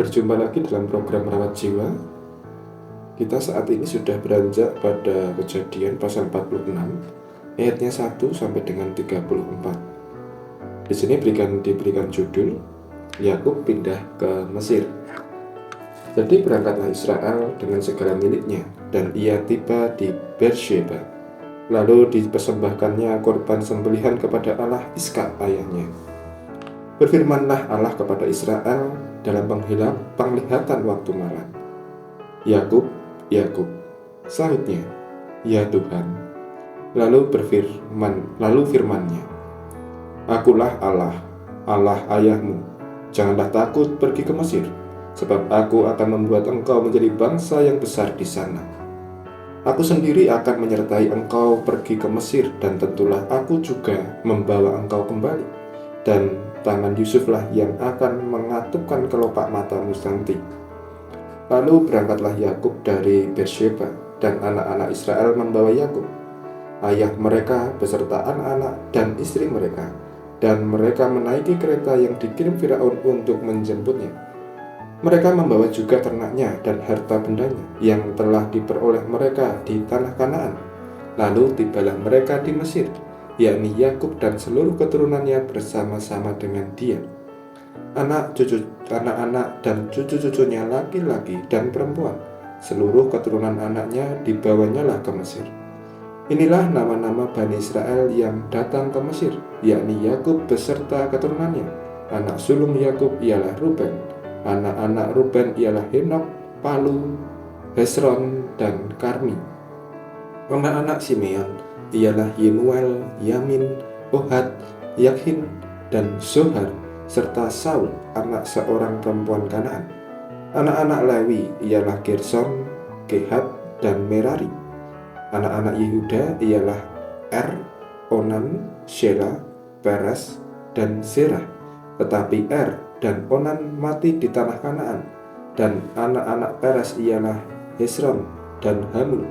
Berjumpa lagi dalam program Rawat Jiwa. Kita saat ini sudah beranjak pada Kejadian pasal 46 ayatnya 1 sampai dengan 34. Di sini diberikan judul Yakub pindah ke Mesir. Jadi berangkatlah Israel dengan segala miliknya, dan ia tiba di Beersheba. Lalu dipersembahkannya korban sembelihan kepada Allah Iskak ayahnya. Berfirmanlah Allah kepada Israel dalam penglihatan waktu malam. Yakub, Yakub, sahutnya, ya Tuhan. Lalu firman-Nya, Akulah Allah, Allah ayahmu. Janganlah takut pergi ke Mesir, sebab aku akan membuat engkau menjadi bangsa yang besar di sana. Aku sendiri akan menyertai engkau pergi ke Mesir, dan tentulah aku juga membawa engkau kembali. Dan tangan Yusuflah yang akan mengatupkan kelopak matamu nanti. Lalu berangkatlah Yakub dari Beersheba, dan anak-anak Israel membawa Yakub, ayah mereka beserta anak-anak dan istri mereka, dan mereka menaiki kereta yang dikirim Firaun untuk menjemputnya. Mereka membawa juga ternaknya dan harta bendanya yang telah diperoleh mereka di tanah Kanaan. Lalu tibalah mereka di Mesir, yakni Yakub dan seluruh keturunannya bersama-sama dengan dia. Anak-anak dan cucu-cucunya laki-laki dan perempuan, seluruh keturunan anaknya dibawanyalah ke Mesir. Inilah nama-nama Bani Israel yang datang ke Mesir, yakni Yakub beserta keturunannya. Anak sulung Yakub ialah Ruben. Anak-anak Ruben ialah Henok, Palu, Hesron, dan Karmi. Anak-anak Simeon ialah Yemuel, Yamin, Ohad, Yakhin, dan Zohar, serta Saul, anak seorang perempuan Kanaan. Anak-anak Lewi ialah Gerson, Kehat, dan Merari. Anak-anak Yehuda ialah Onan, Shelah, Peres, dan Zerah. Tetapi dan Onan mati di tanah Kanaan, dan anak-anak Peres ialah Hesron dan Hamul.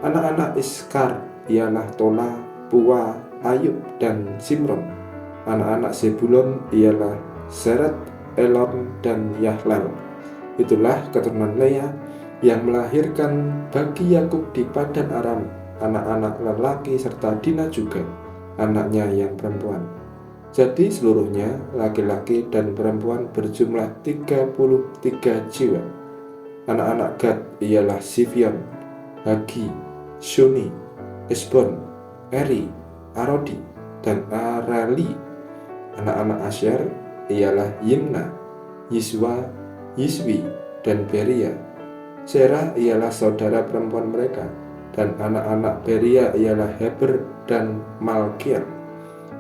Anak-anak Iskar ialah Tola, Puwa, Ayub, dan Simron. Anak-anak Zebulon ialah Seret, Elon, dan Yahlel. Itulah keturunan Lea yang melahirkan bagi Yakub di Padan Aram anak-anak lelaki serta Dina juga anaknya yang perempuan. Jadi seluruhnya laki-laki dan perempuan berjumlah 33 jiwa. Anak-anak Gad ialah Sifion, Hagi, Shuni, Esbon, Eri, Arodi, dan Arali. Anak-anak Asher ialah Yimna, Yiswa, Yiswi, dan Beria. Serah ialah saudara perempuan mereka, dan anak-anak Beria ialah Heber dan Malkiel.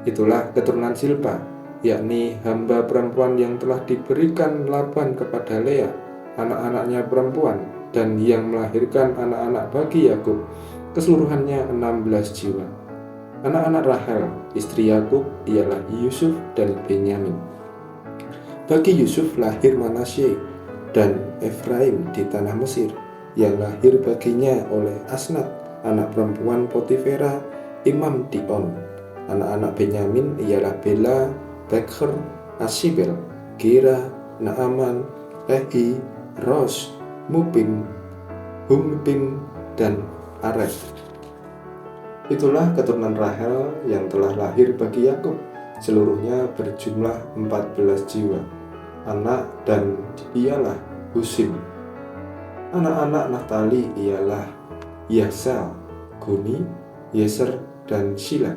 Itulah keturunan Silpa, yakni hamba perempuan yang telah diberikan Laban kepada Lea, anak-anaknya perempuan, dan yang melahirkan anak-anak bagi Yakub, keseluruhannya 16 jiwa. Anak-anak Rahel, istri Yakub, ialah Yusuf dan Benyamin. Bagi Yusuf lahir Manasye dan Efraim di tanah Mesir, yang lahir baginya oleh Asnat, anak perempuan Potifera, imam di On. Anak-anak Benyamin ialah Bela, Beker, Asibel, Gera, Naaman, Ehi, Ros, Mupim, Humpim, dan Aref. Itulah keturunan Rahel yang telah lahir bagi Yakub, seluruhnya berjumlah 14 jiwa. Anak dan ialah Husim. Anak-anak Naftali ialah Yahsel, Guni, Yeser, dan Shila.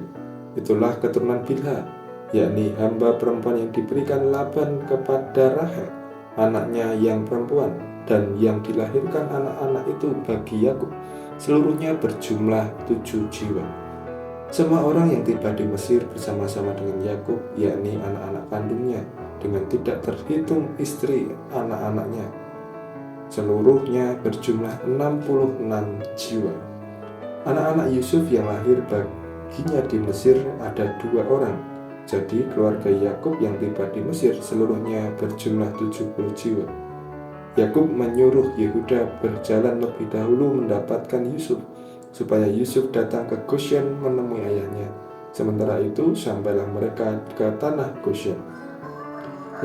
Itulah keturunan Bilha, yakni hamba perempuan yang diberikan Laban kepada Rahel, anaknya yang perempuan, dan yang dilahirkan anak-anak itu bagi Yakub, seluruhnya berjumlah 7 jiwa. Semua orang yang tiba di Mesir bersama-sama dengan Yakub, yakni anak-anak kandungnya, dengan tidak terhitung istri anak-anaknya, seluruhnya berjumlah 66 jiwa. Anak-anak Yusuf yang lahir baginya di Mesir ada 2 orang. Jadi keluarga Yakub yang tiba di Mesir seluruhnya berjumlah 70 jiwa. Yakub menyuruh Yehuda berjalan lebih dahulu mendapatkan Yusuf, supaya Yusuf datang ke Goshen menemui ayahnya. Sementara itu sampailah mereka ke tanah Goshen.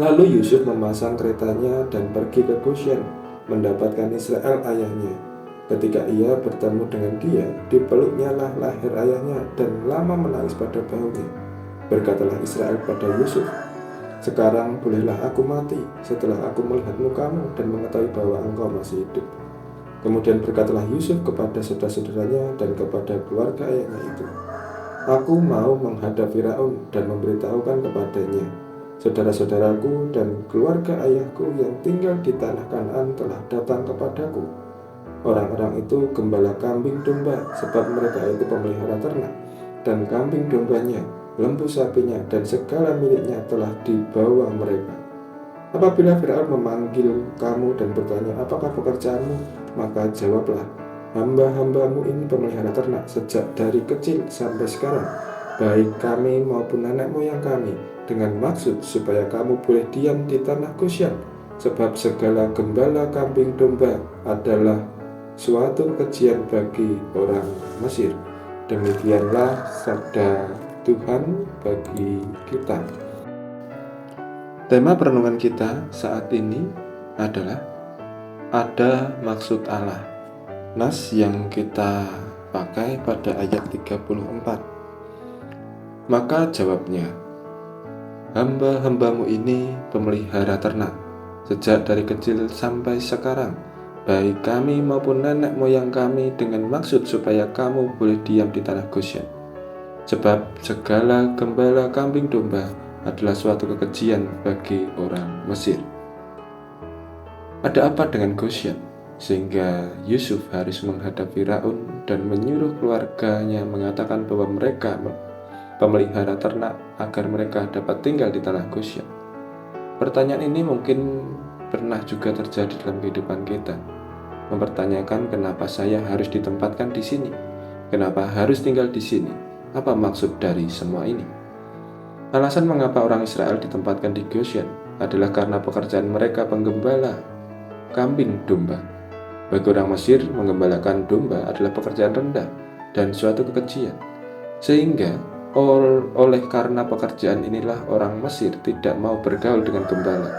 Lalu Yusuf memasang keretanya dan pergi ke Goshen, mendapatkan Israel ayahnya. Ketika ia bertemu dengan dia, dipeluknya lah leher ayahnya dan lama menangis pada bahunya. Berkatalah Israel pada Yusuf, "Sekarang bolehlah aku mati setelah aku melihat mukamu dan mengetahui bahwa engkau masih hidup." Kemudian berkatalah Yusuf kepada saudara-saudaranya dan kepada keluarga ayahnya itu, "Aku mau menghadap Firaun dan memberitahukan kepadanya, saudara-saudaraku dan keluarga ayahku yang tinggal di tanah Kanaan telah datang kepadaku. Orang-orang itu gembala kambing domba, sebab mereka itu pemelihara ternak, dan kambing dombanya, lembu sapinya, dan segala miliknya telah dibawa mereka. Apabila Firaun memanggil kamu dan bertanya, 'Apakah pekerjaanmu?' maka jawablah, 'Hamba-hambamu ini pemelihara ternak sejak dari kecil sampai sekarang, baik kami maupun nenek moyang kami, dengan maksud supaya kamu boleh diam di tanah Goshen, sebab segala gembala kambing domba adalah suatu kekejian bagi orang Mesir.' Demikianlah sabda Tuhan bagi kita." Tema perenungan kita saat ini adalah ada maksud Allah. Nas yang kita pakai pada ayat 34. Maka jawabnya, "Hamba-hambamu ini pemelihara ternak sejak dari kecil sampai sekarang, baik kami maupun nenek moyang kami, dengan maksud supaya kamu boleh diam di tanah Goshen. Sebab segala gembala kambing domba adalah suatu kekejian bagi orang Mesir." Ada apa dengan Goshen sehingga Yusuf harus menghadap Firaun dan menyuruh keluarganya mengatakan bahwa mereka pemelihara ternak agar mereka dapat tinggal di tanah Goshen? Pertanyaan ini mungkin pernah juga terjadi dalam kehidupan kita. Mempertanyakan, kenapa saya harus ditempatkan di sini? Kenapa harus tinggal di sini? Apa maksud dari semua ini? Alasan mengapa orang Israel ditempatkan di Goshen adalah karena pekerjaan mereka penggembala kambing domba. Bagi orang Mesir, menggembalakan domba adalah pekerjaan rendah dan suatu kekejian. Sehingga oleh karena pekerjaan inilah orang Mesir tidak mau bergaul dengan gembala.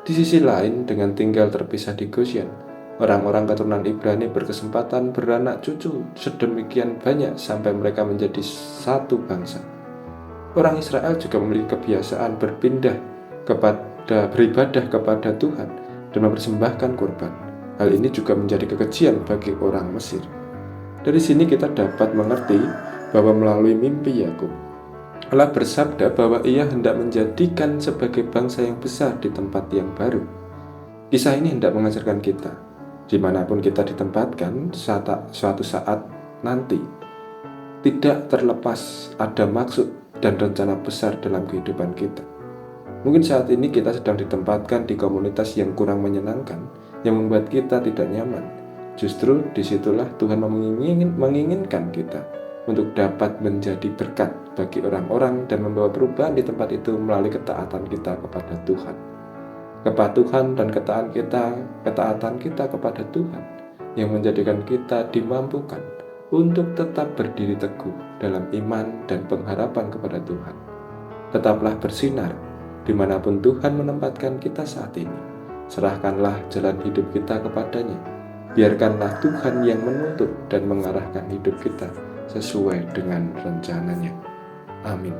Di sisi lain, dengan tinggal terpisah di Goshen, orang-orang keturunan Ibrani berkesempatan beranak cucu sedemikian banyak sampai mereka menjadi satu bangsa. Orang Israel juga memiliki kebiasaan beribadah kepada Tuhan dan mempersembahkan kurban. Hal ini juga menjadi kekejian bagi orang Mesir. Dari sini kita dapat mengerti bahwa melalui mimpi Yakub, Allah bersabda bahwa ia hendak menjadikan sebagai bangsa yang besar di tempat yang baru. Kisah ini hendak mengajarkan kita, dimanapun kita ditempatkan suatu saat nanti, tidak terlepas ada maksud dan rencana besar dalam kehidupan kita. Mungkin saat ini kita sedang ditempatkan di komunitas yang kurang menyenangkan, yang membuat kita tidak nyaman. Justru disitulah Tuhan menginginkan kita untuk dapat menjadi berkat bagi orang-orang dan membawa perubahan di tempat itu melalui ketaatan kita kepada Tuhan. Kepatuhan dan ketaatan kita kepada Tuhan yang menjadikan kita dimampukan untuk tetap berdiri teguh dalam iman dan pengharapan kepada Tuhan. Tetaplah bersinar dimanapun Tuhan menempatkan kita saat ini. Serahkanlah jalan hidup kita kepadanya. Biarkanlah Tuhan yang menuntut dan mengarahkan hidup kita sesuai dengan rencananya. Amin.